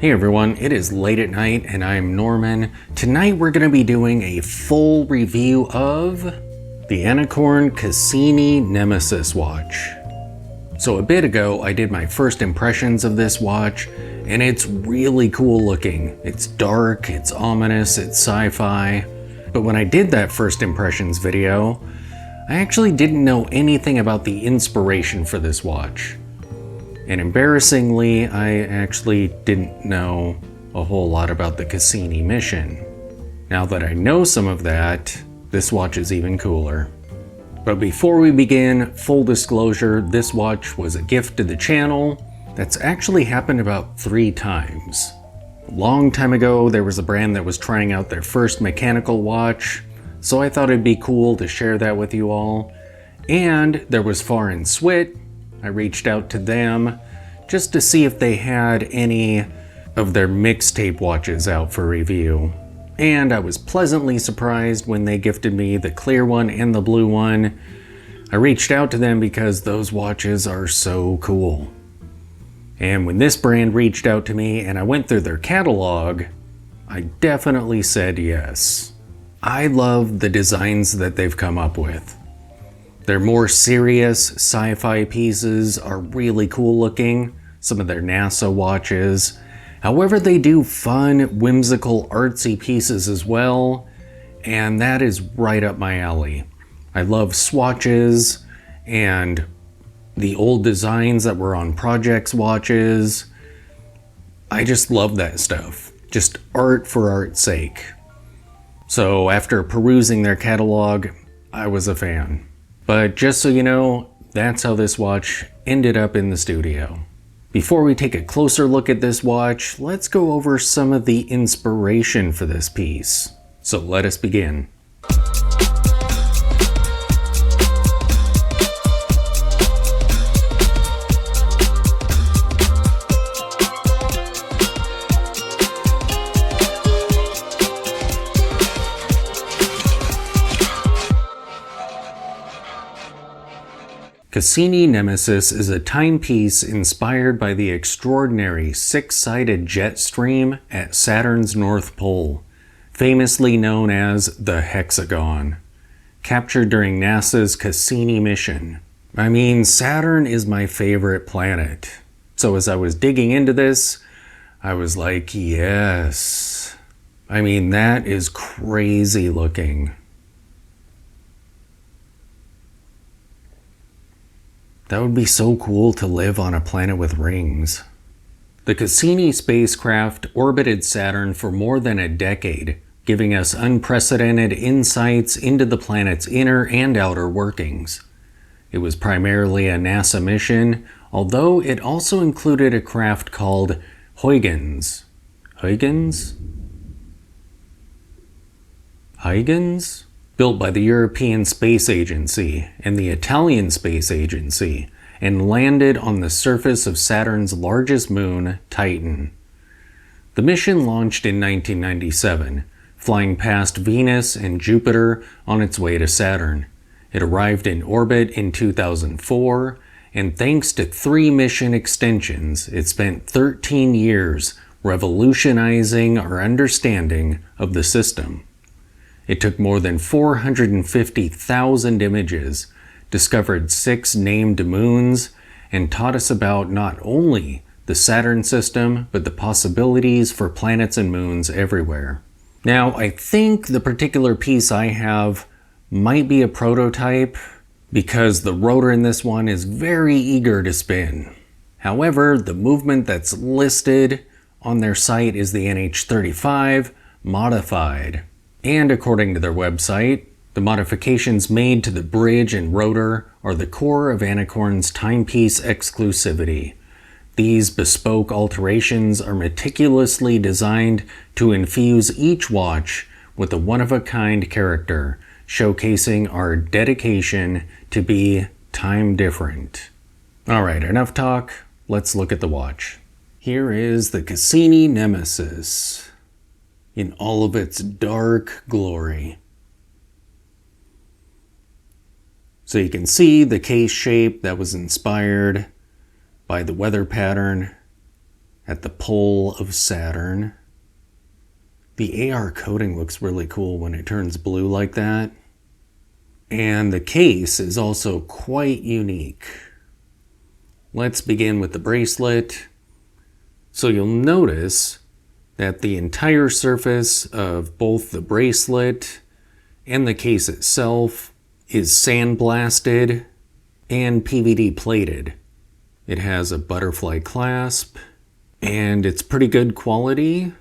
Hey everyone, it is late at night and I'm Norman. Tonight we're going to be doing a full review of the Anicorn Cassini Nemesis watch. So a bit ago I did my first impressions of this watch and it's really cool looking. It's dark, it's ominous, it's sci-fi. But when I did that first impressions video, I actually didn't know anything about the inspiration for this watch. And embarrassingly, I actually didn't know a whole lot about the Cassini mission. Now that I know some of that, this watch is even cooler. But before we begin, full disclosure, this watch was a gift to the channel. That's actually happened about 3 times. A long time ago, there was a brand that was trying out their first mechanical watch, so I thought it'd be cool to share that with you all. And there was Far and Swit. I reached out to them just to see if they had any of their mixtape watches out for review. And I was pleasantly surprised when they gifted me the clear one and the blue one. I reached out to them because those watches are so cool. And when this brand reached out to me and I went through their catalog, I definitely said yes. I love the designs that they've come up with. Their more serious sci-fi pieces are really cool looking, some of their NASA watches. However, they do fun, whimsical, artsy pieces as well, and that is right up my alley. I love swatches and the old designs that were on Project's watches. I just love that stuff. Just art for art's sake. So after perusing their catalog, I was a fan. But just so you know, that's how this watch ended up in the studio. Before we take a closer look at this watch, let's go over some of the inspiration for this piece. So let us begin. Cassini Nemesis is a timepiece inspired by the extraordinary 6-sided jet stream at Saturn's North Pole, famously known as the Hexagon, captured during NASA's Cassini mission. I mean, Saturn is my favorite planet. So as I was digging into this, I was like, yes. I mean, that is crazy looking. That would be so cool to live on a planet with rings. The Cassini spacecraft orbited Saturn for more than a decade, giving us unprecedented insights into the planet's inner and outer workings. It was primarily a NASA mission, although it also included a craft called Huygens. Huygens? Built by the European Space Agency and the Italian Space Agency, and landed on the surface of Saturn's largest moon, Titan. The mission launched in 1997, flying past Venus and Jupiter on its way to Saturn. It arrived in orbit in 2004, and thanks to 3 mission extensions, it spent 13 years revolutionizing our understanding of the system. It took more than 450,000 images, discovered 6 named moons, and taught us about not only the Saturn system, but the possibilities for planets and moons everywhere. Now, I think the particular piece I have might be a prototype, because the rotor in this one is very eager to spin. However, the movement that's listed on their site is the NH35 modified. And according to their website, the modifications made to the bridge and rotor are the core of Anicorn's timepiece exclusivity. These bespoke alterations are meticulously designed to infuse each watch with a one-of-a-kind character, showcasing our dedication to be time different. Alright, enough talk, let's look at the watch. Here is the Cassini Nemesis in all of its dark glory. So you can see the case shape that was inspired by the weather pattern at the pole of Saturn. The AR coating looks really cool when it turns blue like that. And the case is also quite unique. Let's begin with the bracelet. So you'll notice that the entire surface of both the bracelet and the case itself is sandblasted and PVD plated. It has a butterfly clasp and it's pretty good quality.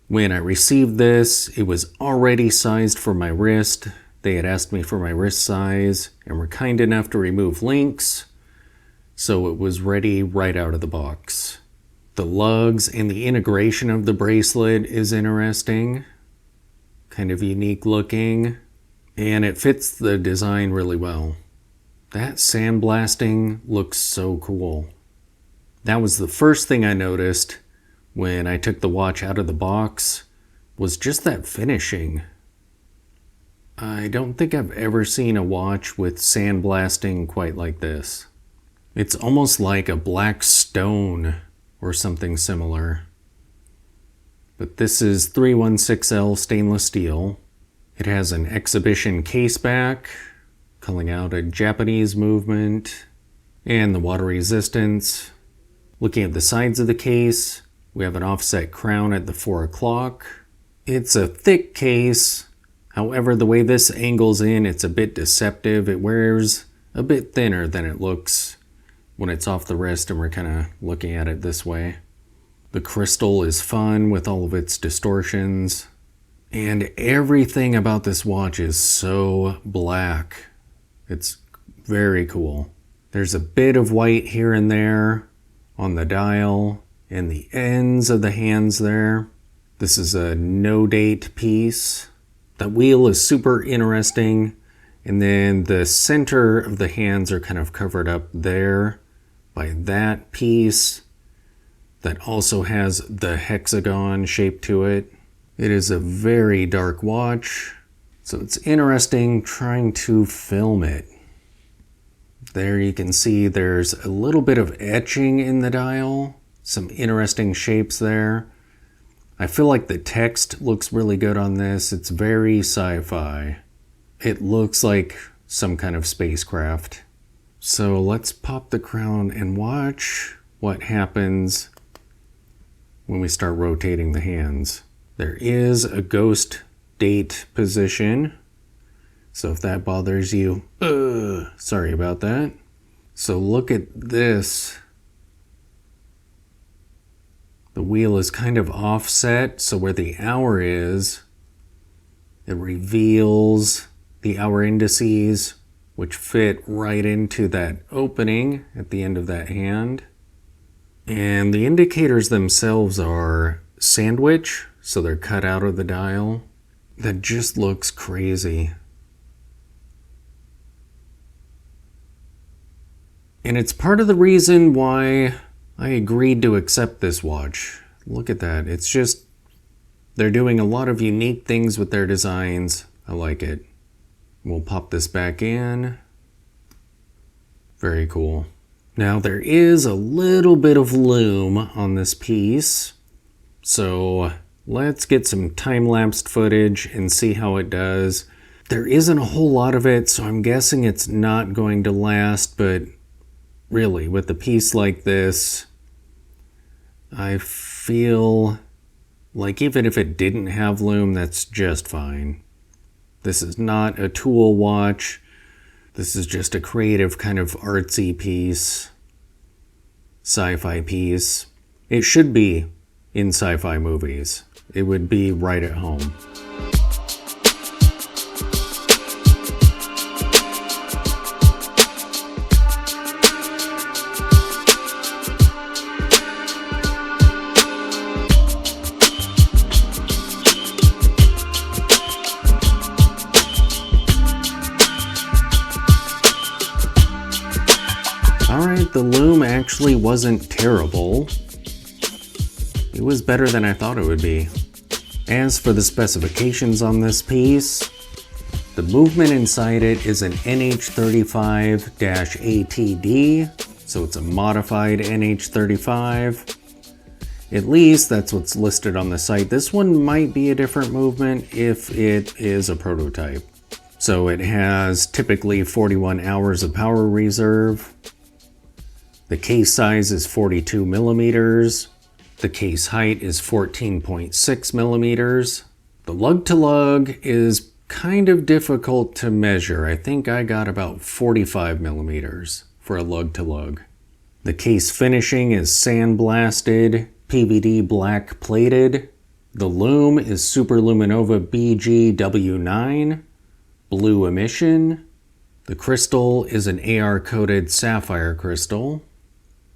When I received this, it was already sized for my wrist. They had asked me for my wrist size and were kind enough to remove links, so it was ready right out of the box. The lugs and the integration of the bracelet is interesting, kind of unique looking, and it fits the design really well. That sandblasting looks so cool. That was the first thing I noticed when I took the watch out of the box, was just that finishing. I don't think I've ever seen a watch with sandblasting quite like this. It's almost like a black stone or something similar. But this is 316L stainless steel. It has an exhibition case back, calling out a Japanese movement, and the water resistance. Looking at the sides of the case, we have an offset crown at the 4 o'clock. It's a thick case. However, the way this angles in, it's a bit deceptive. It wears a bit thinner than it looks when it's off the wrist and we're kind of looking at it this way. The crystal is fun with all of its distortions. And everything about this watch is so black. It's very cool. There's a bit of white here and there on the dial and the ends of the hands there. This is a no-date piece. The wheel is super interesting, and then the center of the hands are kind of covered up there by that piece that also has the hexagon shape to it. It is a very dark watch, so it's interesting trying to film it. There you can see there's a little bit of etching in the dial, some interesting shapes there. I feel like the text looks really good on this. It's very sci-fi. It looks like some kind of spacecraft. So let's pop the crown and watch what happens when we start rotating the hands. There is a ghost date position. So if that bothers you, sorry about that. So look at this. The wheel is kind of offset, so where the hour is, it reveals the hour indices, which fit right into that opening at the end of that hand. And the indicators themselves are sandwich, so they're cut out of the dial. That just looks crazy. And it's part of the reason why I agreed to accept this watch. Look at that. It's just, they're doing a lot of unique things with their designs. I like it. We'll pop this back in. Very cool. Now there is a little bit of lume on this piece. So let's get some time-lapsed footage and see how it does. There isn't a whole lot of it, so I'm guessing it's not going to last, but really, with a piece like this, I feel like even if it didn't have lume, that's just fine. This is not a tool watch. This is just a creative kind of artsy piece, sci-fi piece. It should be in sci-fi movies. It would be right at home. Alright, the lume actually wasn't terrible. It was better than I thought it would be. As for the specifications on this piece, the movement inside it is an NH35-ATD, so it's a modified NH35. At least that's what's listed on the site. This one might be a different movement if it is a prototype. So it has typically 41 hours of power reserve. The case size is 42 millimeters. The case height is 14.6 millimeters. The lug-to-lug is kind of difficult to measure. I think I got about 45 millimeters for a lug-to-lug. The case finishing is sandblasted, PVD black plated. The lume is Superluminova BGW9, blue emission. The crystal is an AR coated sapphire crystal.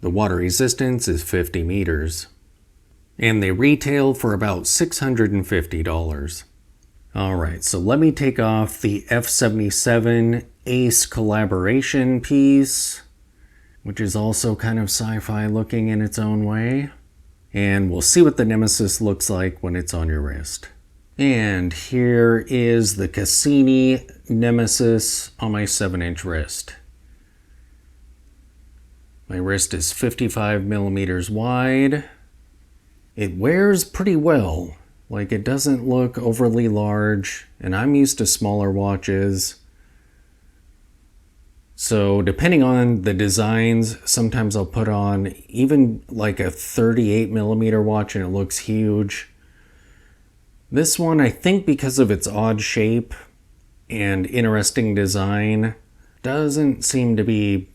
The water resistance is 50 meters. And they retail for about $650. Alright, so let me take off the F77 Ace collaboration piece, which is also kind of sci-fi looking in its own way. And we'll see what the Nemesis looks like when it's on your wrist. And here is the Cassini Nemesis on my 7-inch wrist. My wrist is 55 millimeters wide. It wears pretty well. Like, it doesn't look overly large, and I'm used to smaller watches. So depending on the designs, sometimes I'll put on even like a 38 millimeter watch and it looks huge. This one, I think because of its odd shape and interesting design, doesn't seem to be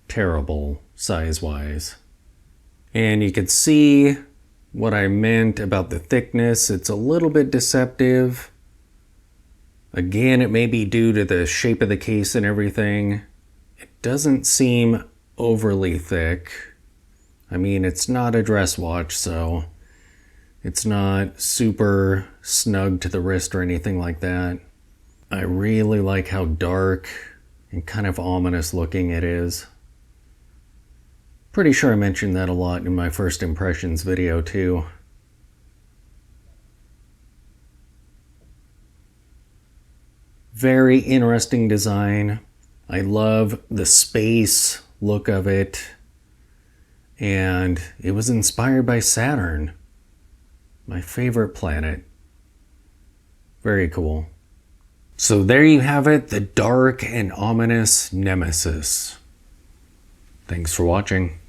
terrible size-wise. And you can see what I meant about the thickness. It's a little bit deceptive. Again, it may be due to the shape of the case and everything. It doesn't seem overly thick. I mean, it's not a dress watch, so it's not super snug to the wrist or anything like that. I really like how dark and kind of ominous looking it is. Pretty sure I mentioned that a lot in my first impressions video too. Very interesting design. I love the space look of it. And it was inspired by Saturn, my favorite planet. Very cool. So there you have it, the dark and ominous Nemesis. Thanks for watching.